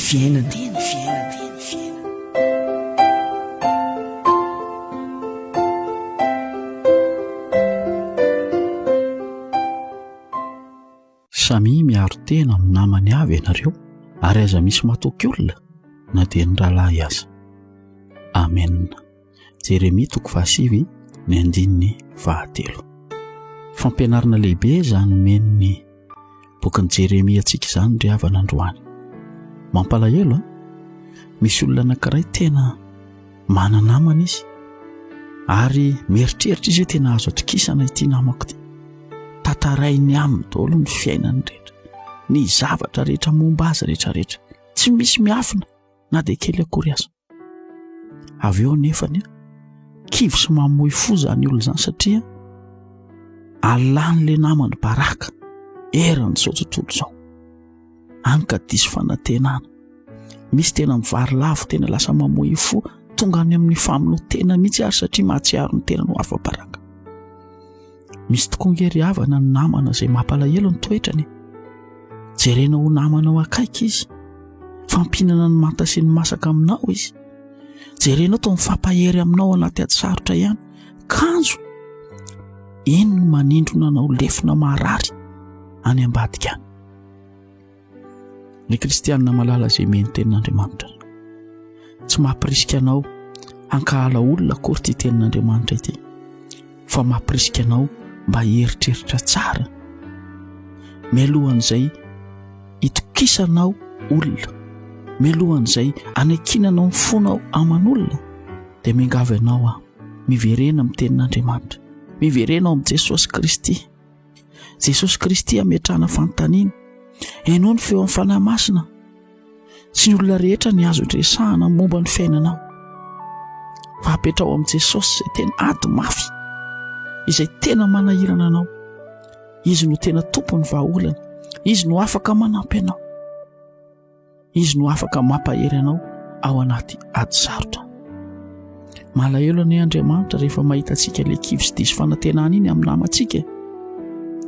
fiainana. Samy miaro tena amin'ny namany avy ianareo, ary aza misy mahatoky olona na dia ny rahalahy aza. Amen. Jeremia 9:9. Fampianarana lehibe izany men'ny bokin'i Jeremia antsika izany ry havana androany. Mampalahelo misy olona anankiray tena mana namana izy, ary mieritreritra izy hoe tena azo atokisana ity namako ity. Tantarainy aminy daholo ny fiainany rehetra, ny zavatra rehetra momba azy rehetrarehetra, tsy misy miafina na dia kely akory aza. Avy eo nefany kivy sy mamoy fo izany olona izany, satria alan'ilay namany baraka eran'izao tontolo izao. Hany ka diso fanantenana. Misy tena mivary lavo, tena lasa mamoy fo, tonga any amin'ny famonoantena mihitsy ary, satria mahatsiaro ny tena no hafa baraka. Misy tokoa ngery havana ny namana izay mampalahelo ny toetrany. Jerenao ho namanao akaiky izy, fampinana ny manta sy ny masaka aminao izy. Jerenao toa mifampahery aminao anaty atsarotra ihany. Kanjo iny no manindrona anao lefina marary any ambadika any. Ny kristianina malala izay meny tenin'Andriamanitra tsy mampirisika anao hankahala olona akory ity tenin'Andriamanitra ity, fa mampirisika anao mba hieritreritra tsara. Mialohan'izay hitokisanao olona, mialohan'izay anakinanao ny fonao aman'olona, dia miangavy ianao miverena amin'ny tenin'Andriamanitra, miverena ao amin'i Jesosy Kristy. Jesosy Kristy ametrahana fanontaniana, ianao ny feo amin'ny fanahy masina. Tsy ny olona rehetra ny azo resahana momba ny fiainanao, fa apetrao amin'i Jesosy izay tena ady mafy, izay tena manahirana anao. Izy no tena tompony vahaolana, izy no afaka manampy anao, izy no afaka mampahery anao ao anaty ady sarotra. Malahelo ny Andriamanitra rehefa mahita antsika ilay kivy sy diso fanantenana iny amin'ny namantsika.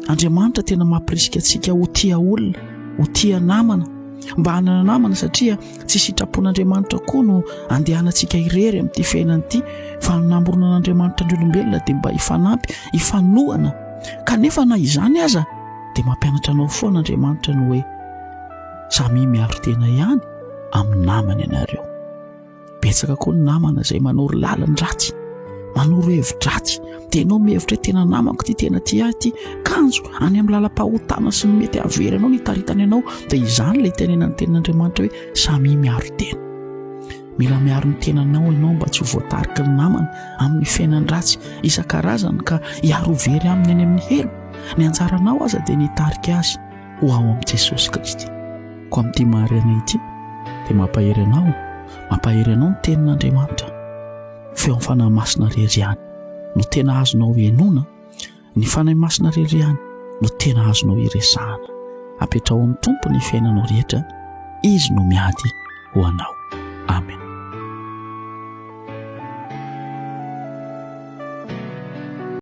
Andriamanitra tena mampirisika antsika ho tia olona, ho tia namana, mba hanana namana, satria tsy sitrapon'Andriamanitra koa no andehanantsika irery amin'ity fiainana ity, fa ny namboronan'Andriamanitra ny olombelona dia mba hifanampy, hifanohana. Kanefa na izany aza dia mampianatra anao foana Andriamanitra ny hoe samy miaro tena ihany amin'ny namana ianareo. Betsaka koa ny namana izay manoro lalany ratsy, manoro hevin-dratsy, dia ianao mihevitra hoe tena namako ity, tena tia ity, kanjo any amin'ny lalam-pahotana sy ny mety avery anao nitaritany anao. Dia izany ilay tenenan'ny tenin'Andriamanitra hoe samy miaro tena. Mila miaro ny tenanao ianao mba tsy ho voatarika ny namana amin'ny fiainany ratsy isan-karazany ka hiaro very aminy any amin'ny helo. Ny anjaranao aza dia nitarika azy ho ao amin'i Jesosy Kristy. Ko amin'ity marina ity dia mampahery anao ny tenin'Andriamanitra. Feo amin'ny fanahy masina rery ihany no tena azonao henona, ny fanahy masina rery ihany no tena azonao iresahana. Apetrao amin'ny Tompo ny fiainanao rehetra, izy no miady ho anao.